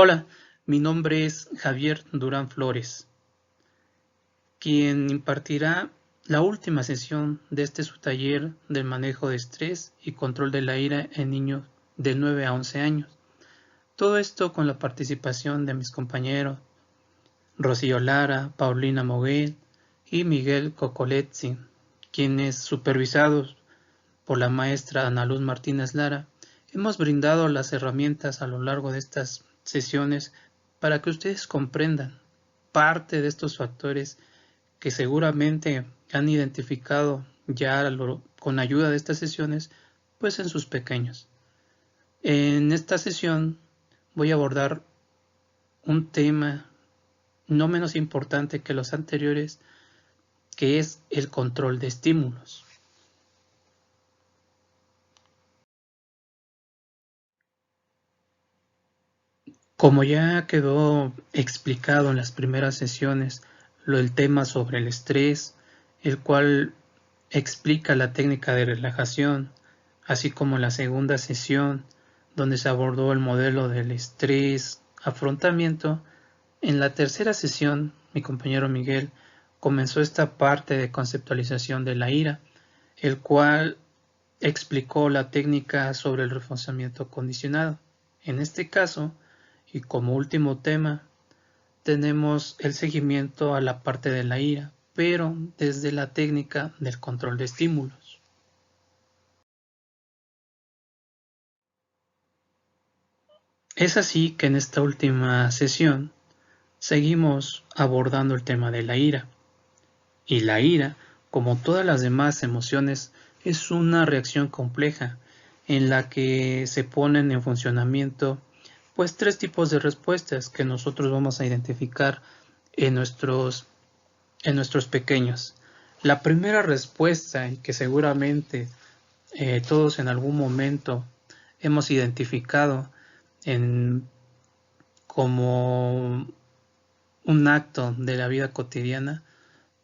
Hola, mi nombre es Javier Durán Flores, quien impartirá la última sesión de su taller del manejo de estrés y control de la ira en niños de 9 a 11 años. Todo esto con la participación de mis compañeros Rocío Lara, Paulina Moguel y Miguel Cocoletzi, quienes, supervisados por la maestra Ana Luz Martínez Lara, hemos brindado las herramientas a lo largo de estas sesiones para que ustedes comprendan parte de estos factores que seguramente han identificado ya con ayuda de estas sesiones, pues en sus pequeños. En esta sesión voy a abordar un tema no menos importante que los anteriores, que es el control de estímulos. Como ya quedó explicado en las primeras sesiones, el tema sobre el estrés, el cual explica la técnica de relajación, así como la segunda sesión, donde se abordó el modelo del estrés, afrontamiento. En la tercera sesión, mi compañero Miguel comenzó esta parte de conceptualización de la ira, el cual explicó la técnica sobre el reforzamiento condicionado. En este caso, y como último tema, tenemos el seguimiento a la parte de la ira, pero desde la técnica del control de estímulos. Es así que en esta última sesión seguimos abordando el tema de la ira. Y la ira, como todas las demás emociones, es una reacción compleja en la que se ponen en funcionamiento pues tres tipos de respuestas que nosotros vamos a identificar en nuestros pequeños. La primera respuesta, y que seguramente todos en algún momento hemos identificado como un acto de la vida cotidiana,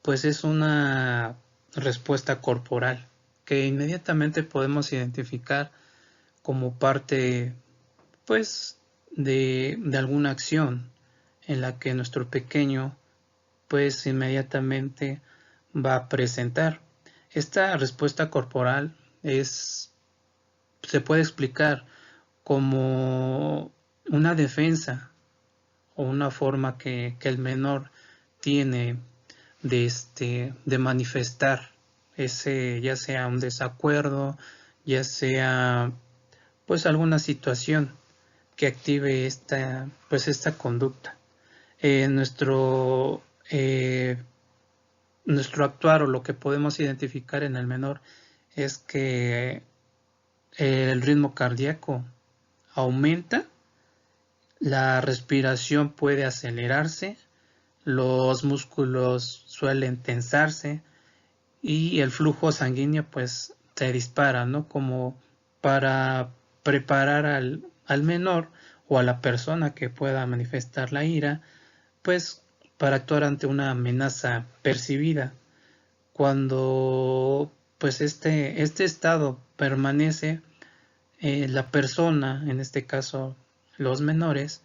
pues es una respuesta corporal que inmediatamente podemos identificar como parte pues de alguna acción en la que nuestro pequeño pues inmediatamente va a presentar. Esta respuesta corporal se puede explicar como una defensa o una forma que el menor tiene de manifestar ese, ya sea un desacuerdo, ya sea pues alguna situación que active esta conducta. Nuestro actuar, o lo que podemos identificar en el menor, es que el ritmo cardíaco aumenta, la respiración puede acelerarse, los músculos suelen tensarse y el flujo sanguíneo pues se dispara, ¿no? Como para preparar al menor o a la persona que pueda manifestar la ira, pues para actuar ante una amenaza percibida. Cuando pues este estado permanece, la persona, en este caso los menores,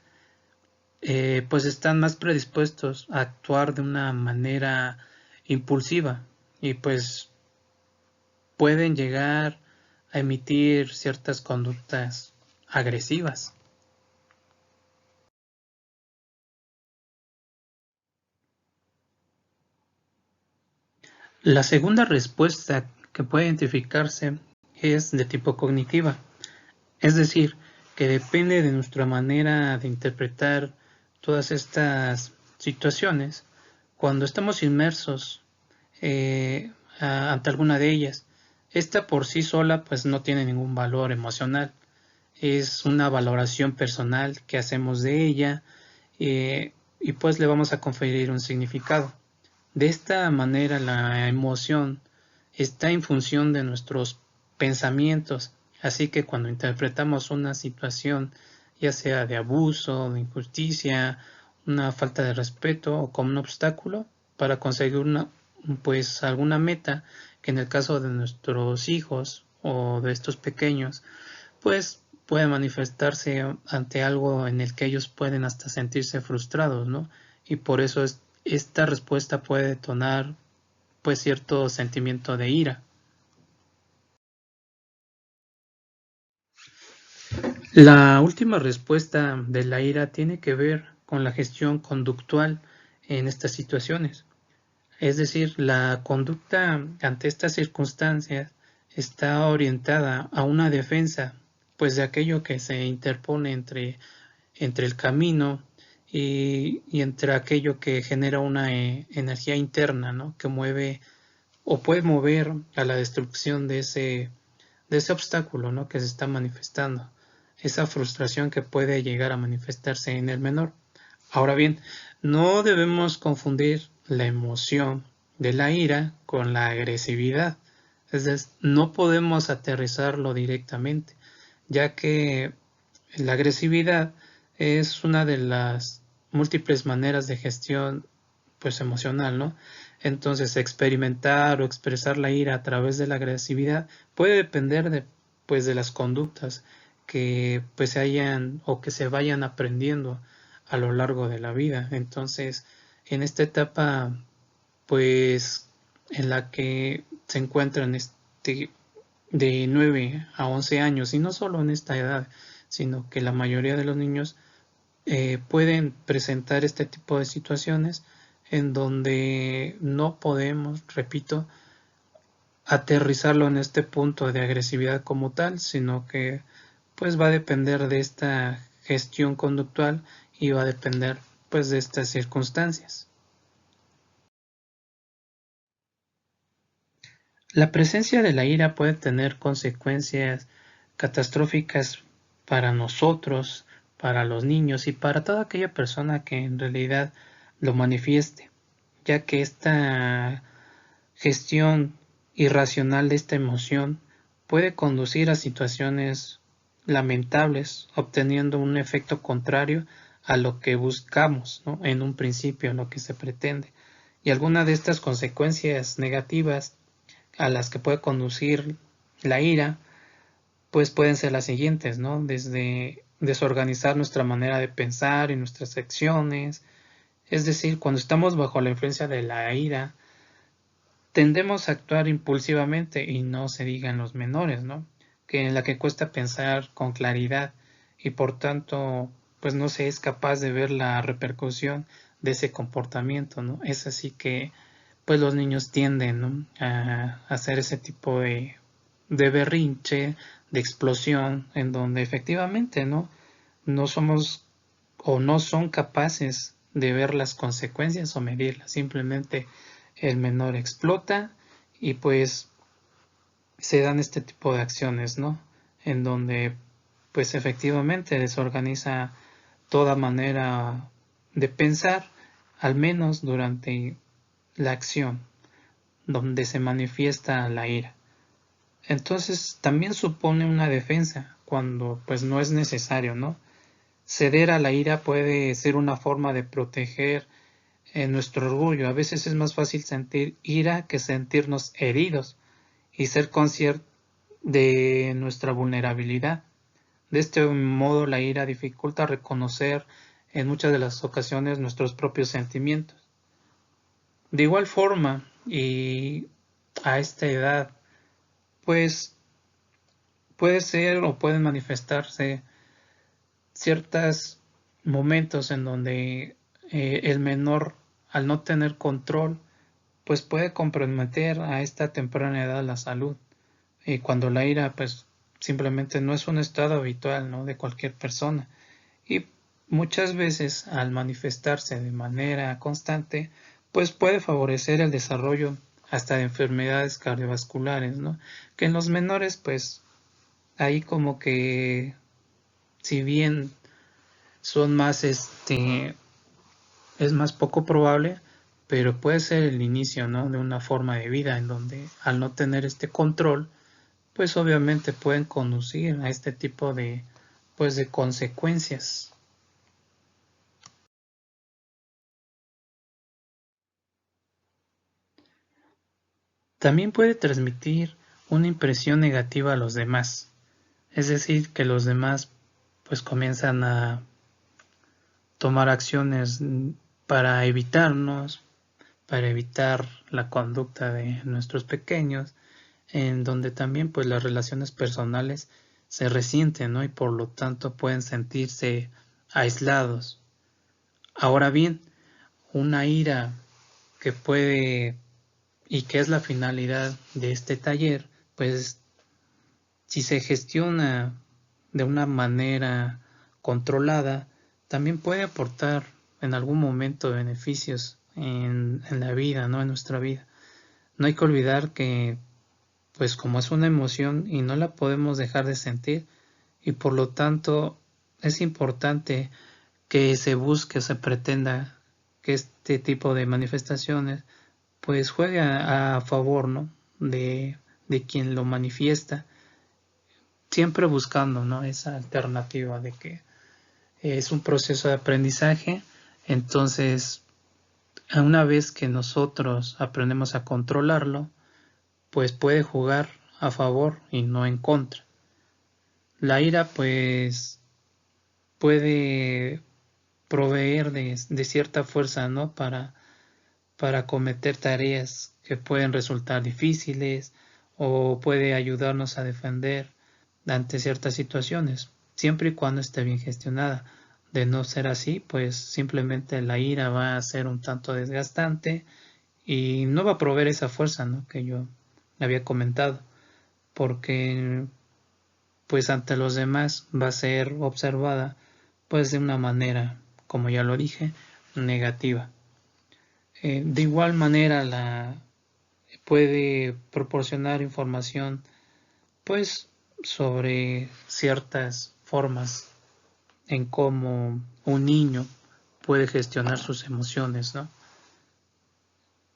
pues están más predispuestos a actuar de una manera impulsiva y pues pueden llegar a emitir ciertas conductas agresivas. La segunda respuesta que puede identificarse es de tipo cognitiva, es decir, que depende de nuestra manera de interpretar todas estas situaciones. Cuando estamos inmersos ante alguna de ellas, esta por sí sola pues no tiene ningún valor emocional, es una valoración personal que hacemos de ella, y pues le vamos a conferir un significado. De esta manera la emoción está en función de nuestros pensamientos, así que cuando interpretamos una situación, ya sea de abuso, de injusticia, una falta de respeto o como un obstáculo para conseguir pues alguna meta, que en el caso de nuestros hijos o de estos pequeños, pues puede manifestarse ante algo en el que ellos pueden hasta sentirse frustrados, ¿no? Y por eso esta respuesta puede detonar pues cierto sentimiento de ira. La última respuesta de la ira tiene que ver con la gestión conductual en estas situaciones. Es decir, la conducta ante estas circunstancias está orientada a una defensa, pues de aquello que se interpone entre el camino y entre aquello que genera una energía interna, ¿no? Que mueve o puede mover a la destrucción de ese obstáculo, ¿no? Que se está manifestando, esa frustración que puede llegar a manifestarse en el menor. Ahora bien, no debemos confundir la emoción de la ira con la agresividad. Es decir, no podemos aterrizarlo directamente, ya que la agresividad es una de las múltiples maneras de gestión pues emocional, ¿no? Entonces, experimentar o expresar la ira a través de la agresividad puede depender de las conductas que pues se hayan o que se vayan aprendiendo a lo largo de la vida. Entonces, en esta etapa pues en la que se encuentran de 9 a 11 años, y no solo en esta edad, sino que la mayoría de los niños pueden presentar este tipo de situaciones en donde no podemos, repito, aterrizarlo en este punto de agresividad como tal, sino que pues va a depender de esta gestión conductual y va a depender pues de estas circunstancias. La presencia de la ira puede tener consecuencias catastróficas para nosotros, para los niños y para toda aquella persona que en realidad lo manifieste, ya que esta gestión irracional de esta emoción puede conducir a situaciones lamentables, obteniendo un efecto contrario a lo que buscamos, ¿no? En un principio, lo que se pretende. Y algunas de estas consecuencias negativas a las que puede conducir la ira, pues pueden ser las siguientes, ¿no? Desde desorganizar nuestra manera de pensar y nuestras acciones. Es decir, cuando estamos bajo la influencia de la ira, tendemos a actuar impulsivamente y no se diga en los menores, ¿no? Que en la que cuesta pensar con claridad y por tanto, pues no se es capaz de ver la repercusión de ese comportamiento, ¿no? Es así que, pues los niños tienden, ¿no? A hacer ese tipo de berrinche, de explosión, en donde efectivamente, ¿no? No somos o no son capaces de ver las consecuencias o medirlas, simplemente el menor explota y pues se dan este tipo de acciones, ¿no? En donde pues efectivamente desorganiza toda manera de pensar, al menos durante la acción, donde se manifiesta la ira. Entonces también supone una defensa cuando pues no es necesario, ¿no? Ceder a la ira puede ser una forma de proteger nuestro orgullo. A veces es más fácil sentir ira que sentirnos heridos y ser consciente de nuestra vulnerabilidad. De este modo, la ira dificulta reconocer en muchas de las ocasiones nuestros propios sentimientos. De igual forma, y a esta edad, pues puede ser o pueden manifestarse ciertos momentos en donde el menor, al no tener control, pues puede comprometer a esta temprana edad la salud. Y cuando la ira, pues simplemente no es un estado habitual, ¿no? De cualquier persona. Y muchas veces al manifestarse de manera constante, pues puede favorecer el desarrollo hasta de enfermedades cardiovasculares, ¿no? Que en los menores, pues ahí como que si bien son más es más poco probable, pero puede ser el inicio, ¿no? De una forma de vida en donde al no tener este control, pues obviamente pueden conducir a este tipo pues de consecuencias. También puede transmitir una impresión negativa a los demás. Es decir, que los demás pues comienzan a tomar acciones para evitarnos, para evitar la conducta de nuestros pequeños, en donde también pues las relaciones personales se resienten, ¿no? Y por lo tanto pueden sentirse aislados. Ahora bien, una ira que puede y que es la finalidad de este taller, pues si se gestiona de una manera controlada, también puede aportar en algún momento beneficios en la vida, ¿no? En nuestra vida. No hay que olvidar que, pues como es una emoción y no la podemos dejar de sentir, y por lo tanto es importante que se busque o se pretenda que este tipo de manifestaciones pues juegue a favor, ¿no? de quien lo manifiesta, siempre buscando, ¿no? esa alternativa de que es un proceso de aprendizaje. Entonces, una vez que nosotros aprendemos a controlarlo, pues puede jugar a favor y no en contra. La ira pues puede proveer de cierta fuerza, ¿no? Para cometer tareas que pueden resultar difíciles o puede ayudarnos a defender ante ciertas situaciones, siempre y cuando esté bien gestionada. De no ser así, pues simplemente la ira va a ser un tanto desgastante y no va a proveer esa fuerza, ¿no? que yo había comentado, porque pues ante los demás va a ser observada pues de una manera, como ya lo dije, negativa. De igual manera puede proporcionar información pues sobre ciertas formas en cómo un niño puede gestionar sus emociones, ¿no?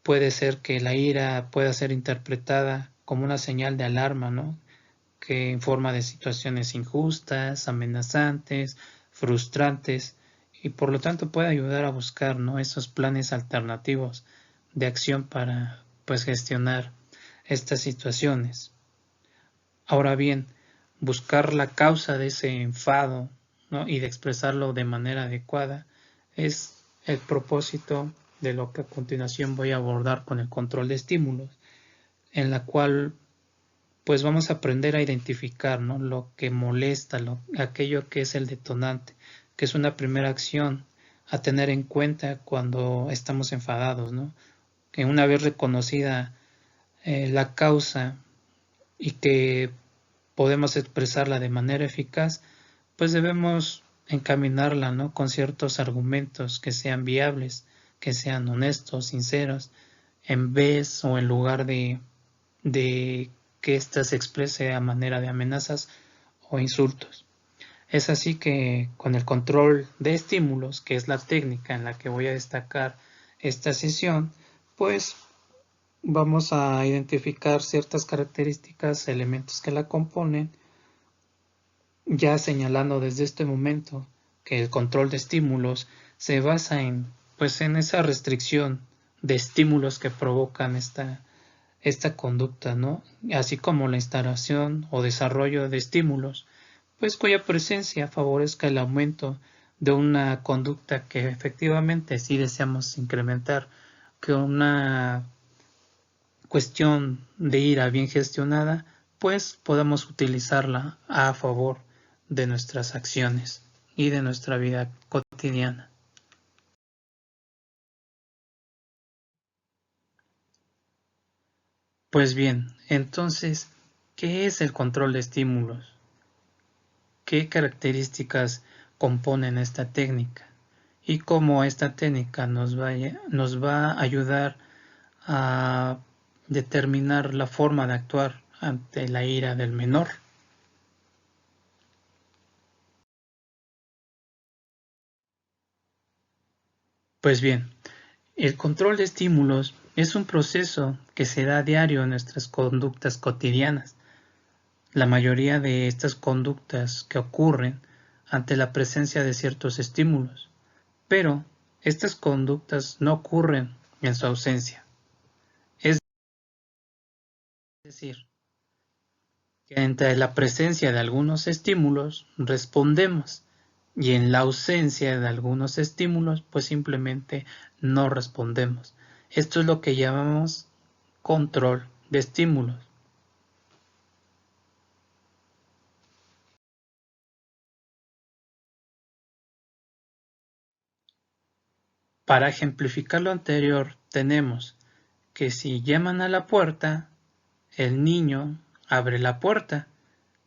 Puede ser que la ira pueda ser interpretada como una señal de alarma, ¿no? Que informa de situaciones injustas, amenazantes, frustrantes, y por lo tanto puede ayudar a buscar, ¿no? esos planes alternativos de acción para pues gestionar estas situaciones. Ahora bien, buscar la causa de ese enfado, ¿no? y de expresarlo de manera adecuada es el propósito de lo que a continuación voy a abordar con el control de estímulos, en la cual pues vamos a aprender a identificar, ¿no? lo que molesta, aquello que es el detonante, que es una primera acción a tener en cuenta cuando estamos enfadados, ¿no? Que una vez reconocida la causa y que podemos expresarla de manera eficaz, pues debemos encaminarla, ¿no? con ciertos argumentos que sean viables, que sean honestos, sinceros, en vez o en lugar de que ésta se exprese a manera de amenazas o insultos. Es así que con el control de estímulos, que es la técnica en la que voy a destacar esta sesión, pues vamos a identificar ciertas características, elementos que la componen, ya señalando desde este momento que el control de estímulos se basa pues en esa restricción de estímulos que provocan esta conducta, ¿no? Así como la instalación o desarrollo de estímulos, pues cuya presencia favorezca el aumento de una conducta que efectivamente sí deseamos incrementar, que una cuestión de ira bien gestionada, pues podamos utilizarla a favor de nuestras acciones y de nuestra vida cotidiana. Pues bien, entonces, ¿qué es el control de estímulos? ¿Qué características componen esta técnica? Y cómo esta técnica nos va a ayudar a determinar la forma de actuar ante la ira del menor. Pues bien, el control de estímulos es un proceso que se da a diario en nuestras conductas cotidianas. La mayoría de estas conductas que ocurren ante la presencia de ciertos estímulos, pero estas conductas no ocurren en su ausencia. Es decir, que ante la presencia de algunos estímulos respondemos y en la ausencia de algunos estímulos pues simplemente no respondemos. Esto es lo que llamamos control de estímulos. Para ejemplificar lo anterior tenemos que si llaman a la puerta, el niño abre la puerta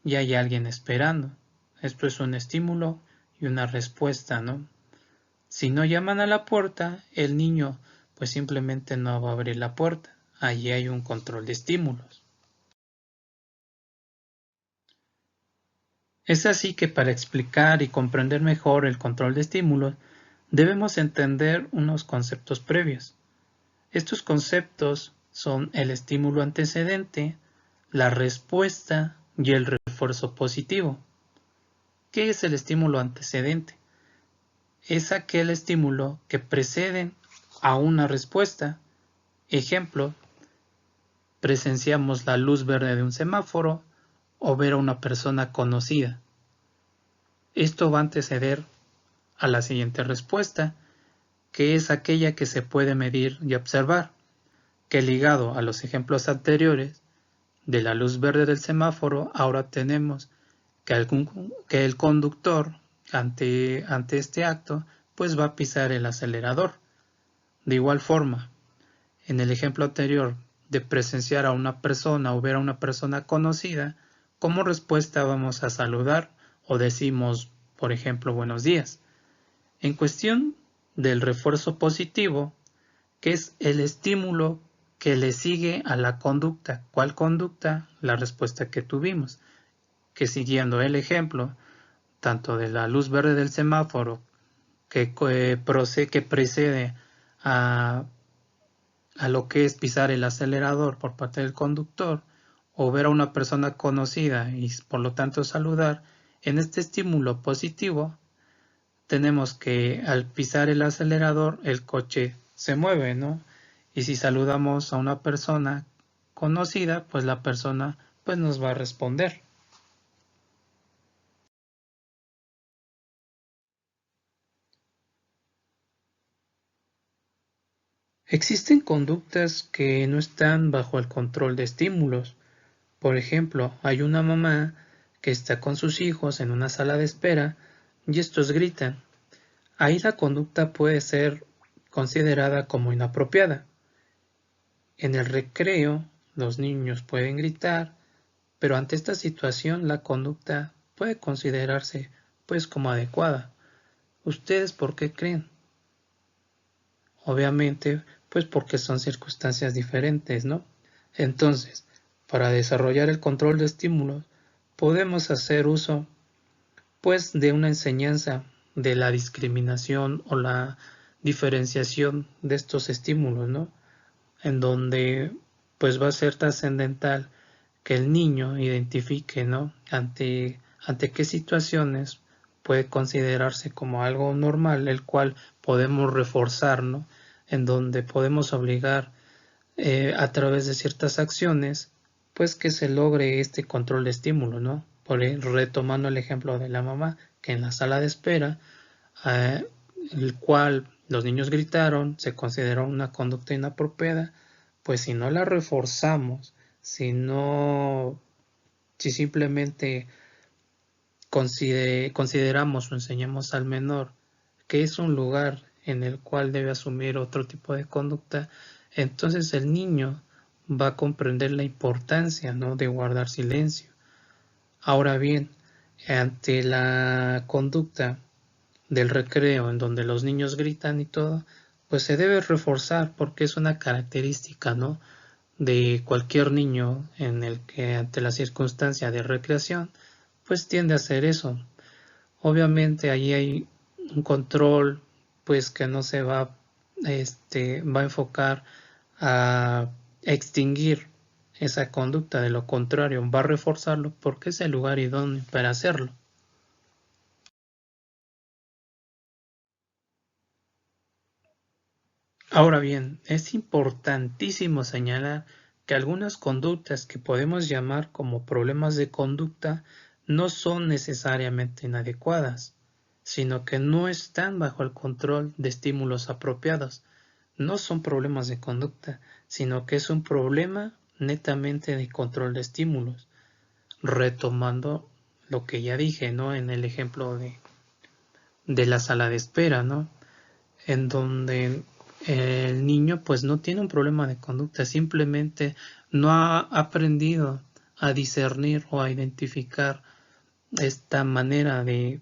y hay alguien esperando. Esto es un estímulo y una respuesta, ¿no? Si no llaman a la puerta, el niño pues simplemente no va a abrir la puerta. Allí hay un control de estímulos. Es así que para explicar y comprender mejor el control de estímulos, debemos entender unos conceptos previos. Estos conceptos son el estímulo antecedente, la respuesta y el refuerzo positivo. ¿Qué es el estímulo antecedente? Es aquel estímulo que precede a una respuesta. Ejemplo, presenciamos la luz verde de un semáforo o ver a una persona conocida. Esto va a anteceder a la siguiente respuesta, que es aquella que se puede medir y observar, que ligado a los ejemplos anteriores de la luz verde del semáforo, ahora tenemos que el conductor ante este acto pues va a pisar el acelerador. De igual forma, en el ejemplo anterior de presenciar a una persona o ver a una persona conocida, como respuesta vamos a saludar o decimos, por ejemplo, buenos días. En cuestión del refuerzo positivo, que es el estímulo que le sigue a la conducta. ¿Cuál conducta? La respuesta que tuvimos, que siguiendo el ejemplo, tanto de la luz verde del semáforo que precede a lo que es pisar el acelerador por parte del conductor o ver a una persona conocida y por lo tanto saludar, en este estímulo positivo tenemos que al pisar el acelerador el coche se mueve, ¿no? Y si saludamos a una persona conocida, pues la persona pues nos va a responder. Existen conductas que no están bajo el control de estímulos. Por ejemplo, hay una mamá que está con sus hijos en una sala de espera y estos gritan. Ahí la conducta puede ser considerada como inapropiada. En el recreo, los niños pueden gritar, pero ante esta situación la conducta puede considerarse pues como adecuada. ¿Ustedes por qué creen? Obviamente, pues porque son circunstancias diferentes, ¿no? Entonces, para desarrollar el control de estímulos, podemos hacer uso, pues, de una enseñanza de la discriminación o la diferenciación de estos estímulos, ¿no? En donde, pues, va a ser trascendental que el niño identifique, ¿no? Ante qué situaciones puede considerarse como algo normal, el cual podemos reforzar, ¿no? En donde podemos obligar a través de ciertas acciones, pues que se logre este control de estímulo, ¿no? Retomando el ejemplo de la mamá, que en la sala de espera, eh, el cual los niños gritaron, se consideró una conducta inapropiada, pues si no la reforzamos, si simplemente consideramos o enseñamos al menor que es un lugar en el cual debe asumir otro tipo de conducta, entonces el niño va a comprender la importancia, ¿no?, de guardar silencio. Ahora bien, ante la conducta del recreo en donde los niños gritan y todo, pues se debe reforzar porque es una característica, ¿no?, de cualquier niño en el que ante la circunstancia de recreación, pues tiende a hacer eso. Obviamente ahí hay un control, pues que no se va a enfocar a extinguir esa conducta, de lo contrario, va a reforzarlo porque es el lugar idóneo para hacerlo. Ahora bien, es importantísimo señalar que algunas conductas que podemos llamar como problemas de conducta no son necesariamente inadecuadas, sino que no están bajo el control de estímulos apropiados. No son problemas de conducta, sino que es un problema netamente de control de estímulos. Retomando lo que ya dije, ¿no? En el ejemplo de la sala de espera, ¿no? En donde el niño pues no tiene un problema de conducta, simplemente no ha aprendido a discernir o a identificar esta manera de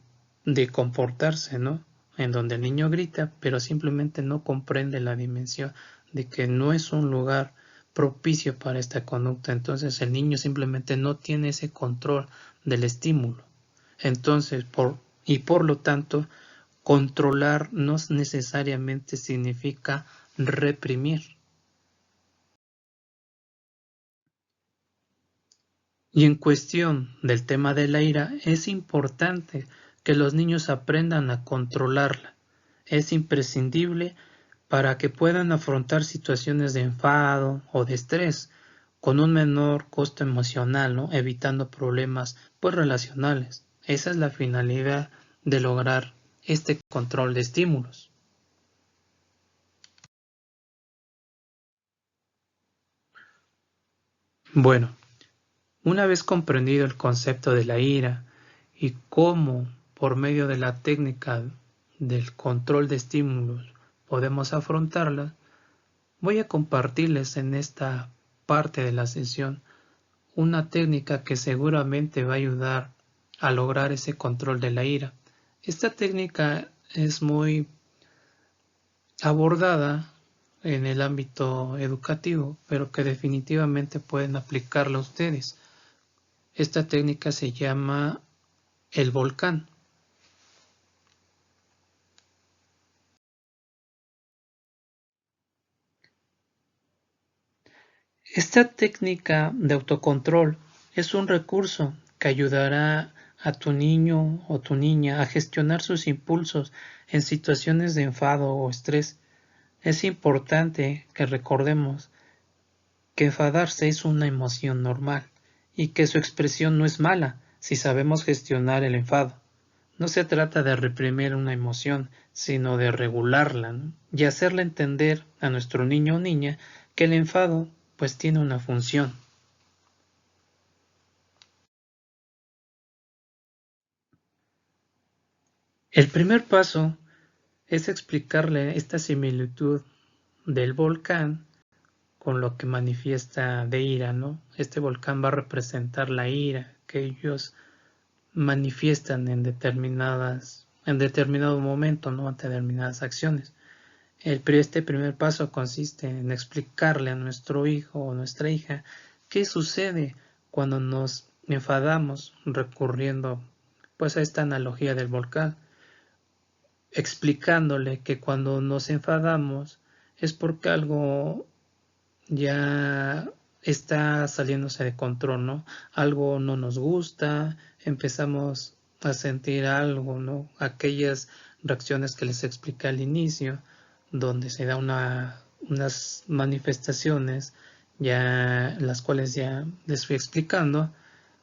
comportarse, ¿no? En donde el niño grita, pero simplemente no comprende la dimensión de que no es un lugar propicio para esta conducta. Entonces el niño simplemente no tiene ese control del estímulo. Entonces, por lo tanto, controlar no necesariamente significa reprimir. Y en cuestión del tema de la ira, es importante que los niños aprendan a controlarla. Es imprescindible para que puedan afrontar situaciones de enfado o de estrés con un menor costo emocional, ¿no? Evitando problemas pues, relacionales. Esa es la finalidad de lograr este control de estímulos. Bueno, una vez comprendido el concepto de la ira y cómo por medio de la técnica del control de estímulos podemos afrontarla, voy a compartirles en esta parte de la sesión una técnica que seguramente va a ayudar a lograr ese control de la ira. Esta técnica es muy abordada en el ámbito educativo, pero que definitivamente pueden aplicarla ustedes. Esta técnica se llama el volcán. Esta técnica de autocontrol es un recurso que ayudará a tu niño o tu niña a gestionar sus impulsos en situaciones de enfado o estrés. Es importante que recordemos que enfadarse es una emoción normal y que su expresión no es mala si sabemos gestionar el enfado. No se trata de reprimir una emoción, sino de regularla, ¿no? Y hacerle entender a nuestro niño o niña que el enfado pues tiene una función. El primer paso es explicarle esta similitud del volcán con lo que manifiesta de ira, ¿no? Este volcán va a representar la ira que ellos manifiestan en determinado momento, ¿no? Ante determinadas acciones. Este primer paso consiste en explicarle a nuestro hijo o nuestra hija qué sucede cuando nos enfadamos, recurriendo pues a esta analogía del volcán, explicándole que cuando nos enfadamos es porque algo ya está saliéndose de control, ¿no? Algo no nos gusta, empezamos a sentir algo, ¿no? Aquellas reacciones que les expliqué al inicio, donde se da unas manifestaciones, ya las cuales ya les fui explicando,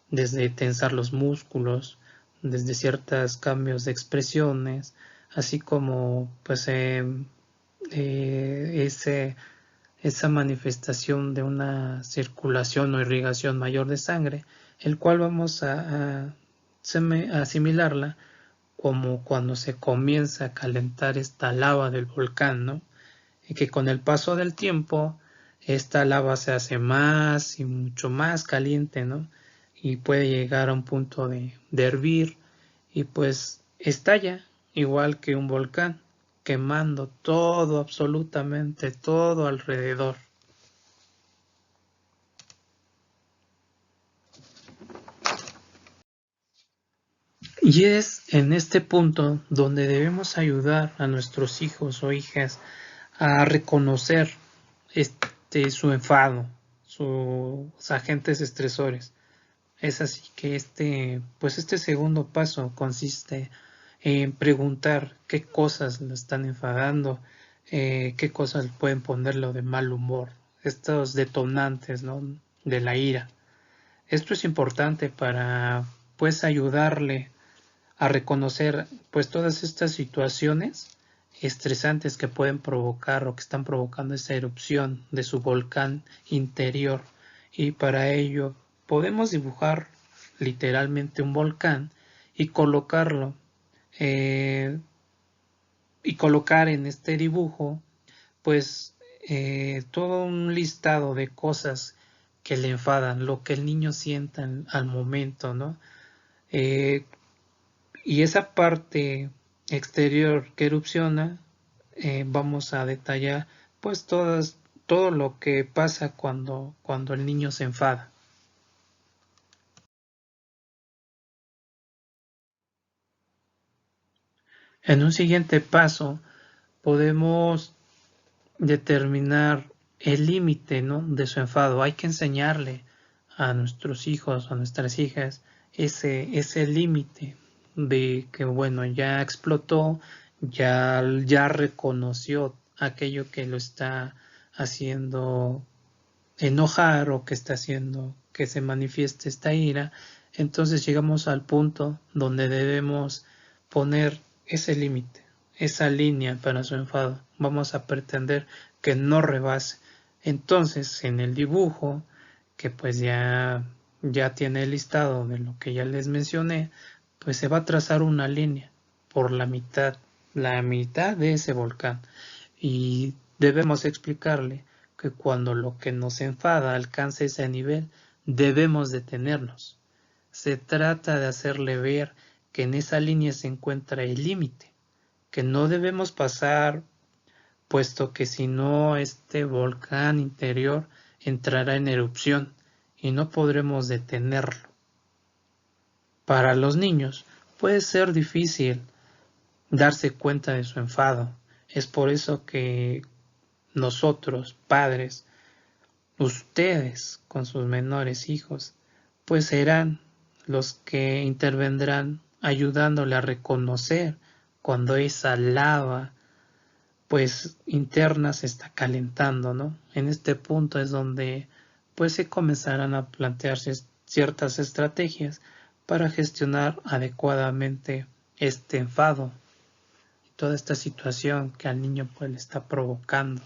desde tensar los músculos, desde ciertos cambios de expresiones, así como pues esa manifestación de una circulación o irrigación mayor de sangre, el cual vamos a asimilarla como cuando se comienza a calentar esta lava del volcán, ¿no? Y que con el paso del tiempo esta lava se hace más y mucho más caliente, ¿no? Y puede llegar a un punto de hervir y pues estalla igual que un volcán, quemando todo, absolutamente todo alrededor. Y es en este punto donde debemos ayudar a nuestros hijos o hijas a reconocer su enfado, sus agentes estresores. Es así que este segundo paso consiste en preguntar qué cosas le están enfadando, qué cosas pueden ponerlo de mal humor. estos detonantes, ¿no?, de la ira. Esto es importante para pues ayudarle a reconocer pues todas estas situaciones estresantes que pueden provocar o que están provocando esa erupción de su volcán interior. Y para ello podemos dibujar literalmente un volcán y colocarlo y colocar en este dibujo pues todo un listado de cosas que le enfadan, lo que el niño sienta al momento, ¿no? Eh, y esa parte exterior que erupciona, vamos a detallar pues todo lo que pasa cuando el niño se enfada. En un siguiente paso podemos determinar el límite, ¿no?, de su enfado. Hay que enseñarle a nuestros hijos, a nuestras hijas, ese límite de que, bueno, ya explotó, ya reconoció aquello que lo está haciendo enojar o que está haciendo que se manifieste esta ira. Entonces llegamos al punto donde debemos poner ese límite, esa línea para su enfado. Vamos a pretender que no rebase. Entonces, en el dibujo, que pues ya tiene el listado de lo que ya les mencioné, pues se va a trazar una línea por la mitad de ese volcán. Y debemos explicarle que cuando lo que nos enfada alcance ese nivel, debemos detenernos. Se trata de hacerle ver que en esa línea se encuentra el límite, que no debemos pasar, puesto que si no este volcán interior entrará en erupción y no podremos detenerlo. Para los niños puede ser difícil darse cuenta de su enfado. Es por eso que nosotros, padres, ustedes con sus menores hijos, pues serán los que intervendrán ayudándole a reconocer cuando esa lava pues interna se está calentando, ¿no? En este punto es donde pues se comenzarán a plantearse ciertas estrategias para gestionar adecuadamente este enfado, toda esta situación que al niño pues le está provocando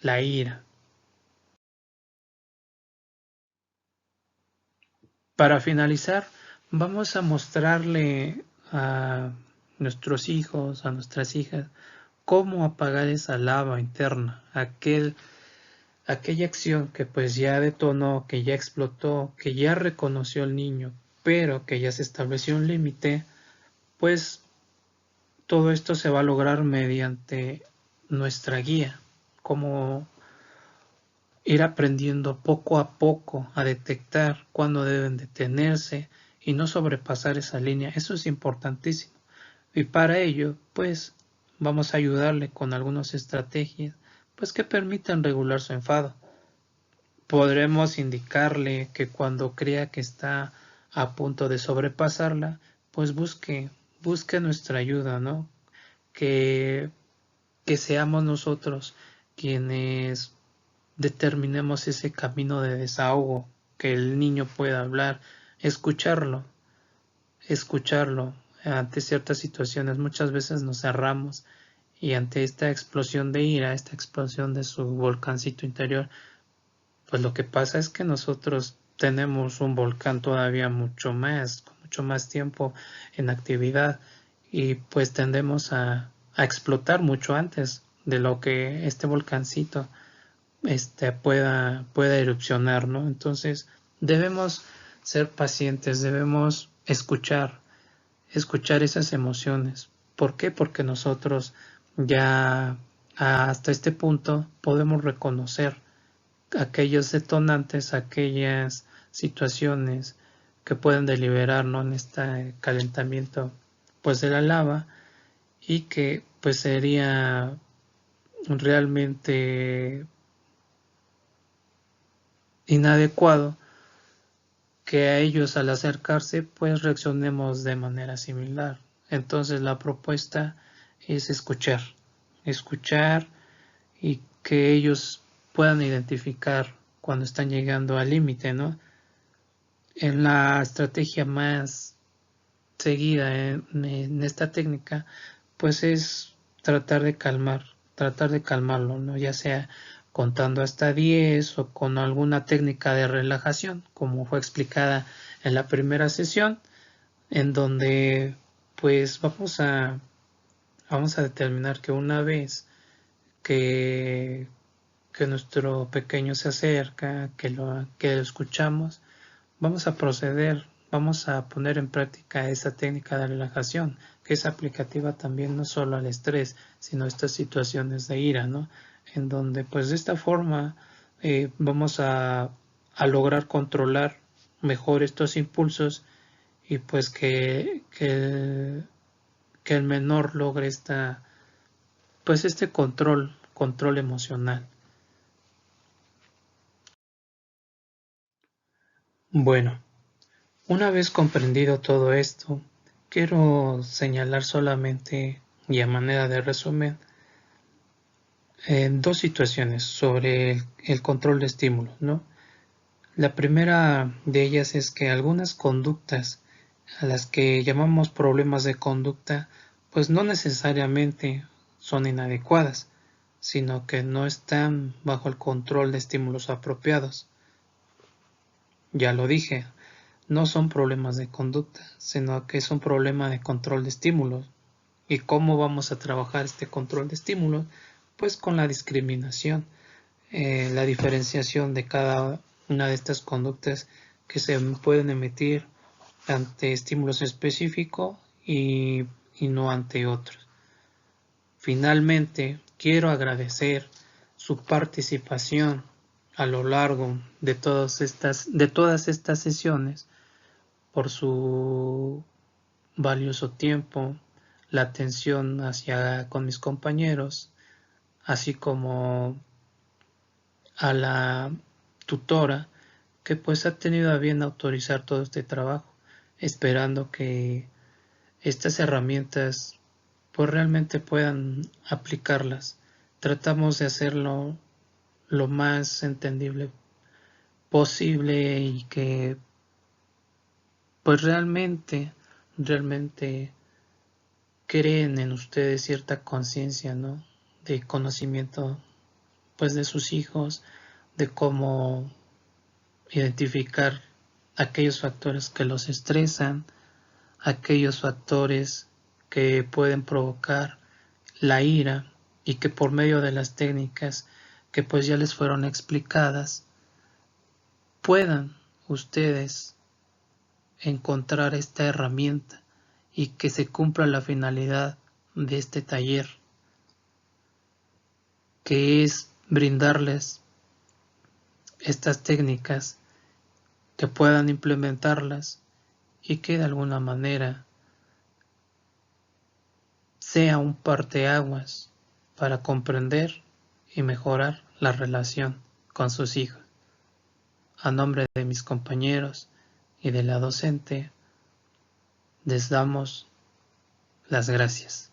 la ira. Para finalizar, vamos a mostrarle a nuestros hijos, a nuestras hijas, cómo apagar esa lava interna, aquella acción que pues ya detonó, que ya explotó, que ya reconoció el niño, pero que ya se estableció un límite. Pues todo esto se va a lograr mediante nuestra guía, cómo ir aprendiendo poco a poco a detectar cuándo deben detenerse y no sobrepasar esa línea. Eso es importantísimo. Y para ello, pues, vamos a ayudarle con algunas estrategias, pues, que permitan regular su enfado. Podremos indicarle que cuando crea que está a punto de sobrepasarla, pues busque nuestra ayuda, ¿no? Que, que seamos nosotros quienes determinemos ese camino de desahogo, que el niño pueda hablar, escucharlo, escucharlo ante ciertas situaciones. Muchas veces nos cerramos y ante esta explosión de ira, esta explosión de su volcancito interior, pues lo que pasa es que nosotros tenemos un volcán todavía con mucho más tiempo en actividad y pues tendemos a explotar mucho antes de lo que este volcancito pueda erupcionar, ¿no? Entonces debemos ser pacientes, debemos escuchar esas emociones. ¿Por qué? Porque nosotros ya hasta este punto podemos reconocer aquellos detonantes, aquellas situaciones que pueden deliberar, ¿no?, en este calentamiento pues de la lava, y que pues sería realmente inadecuado que a ellos al acercarse pues reaccionemos de manera similar. Entonces la propuesta es escuchar y que ellos puedan identificar cuando están llegando al límite, ¿no? En la estrategia más seguida en esta técnica, pues es tratar de calmarlo, ¿no? Ya sea contando hasta 10 o con alguna técnica de relajación, como fue explicada en la primera sesión, en donde pues vamos a determinar que una vez que, que nuestro pequeño se acerca, que lo escuchamos, vamos a proceder, vamos a poner en práctica esa técnica de relajación, que es aplicativa también no solo al estrés, sino a estas situaciones de ira, ¿no? En donde pues de esta forma vamos a lograr controlar mejor estos impulsos y pues que el menor logre pues este control emocional. Bueno, una vez comprendido todo esto, quiero señalar solamente y a manera de resumen dos situaciones sobre el control de estímulos, ¿no? La primera de ellas es que algunas conductas a las que llamamos problemas de conducta, pues no necesariamente son inadecuadas, sino que no están bajo el control de estímulos apropiados. Ya lo dije, no son problemas de conducta, sino que es un problema de control de estímulos. ¿Y cómo vamos a trabajar este control de estímulos? Pues con la discriminación, la diferenciación de cada una de estas conductas que se pueden emitir ante estímulos específicos y no ante otros. Finalmente, quiero agradecer su participación a lo largo de todas estas sesiones por su valioso tiempo, la atención con mis compañeros, así como a la tutora que pues ha tenido a bien autorizar todo este trabajo, esperando que estas herramientas pues realmente puedan aplicarlas. Tratamos de hacerlo lo más entendible posible y que pues realmente creen en ustedes cierta conciencia, ¿no? De conocimiento pues de sus hijos, de cómo identificar aquellos factores que los estresan, aquellos factores que pueden provocar la ira y que por medio de las técnicas que pues ya les fueron explicadas puedan ustedes encontrar esta herramienta y que se cumpla la finalidad de este taller, que es brindarles estas técnicas que puedan implementarlas y que de alguna manera sea un parteaguas para comprender y mejorar la relación con sus hijos. A nombre de mis compañeros y de la docente, les damos las gracias.